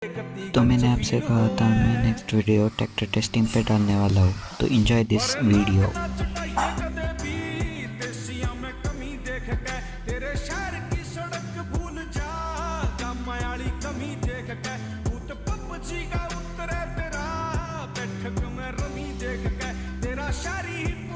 तो मैंने आपसे कहा था मैं नेक्स्ट वीडियो ट्रैक्टर टेस्टिंग पे डालने वाला हूँ, तो एंजॉय दिस वीडियो। तेरा शारी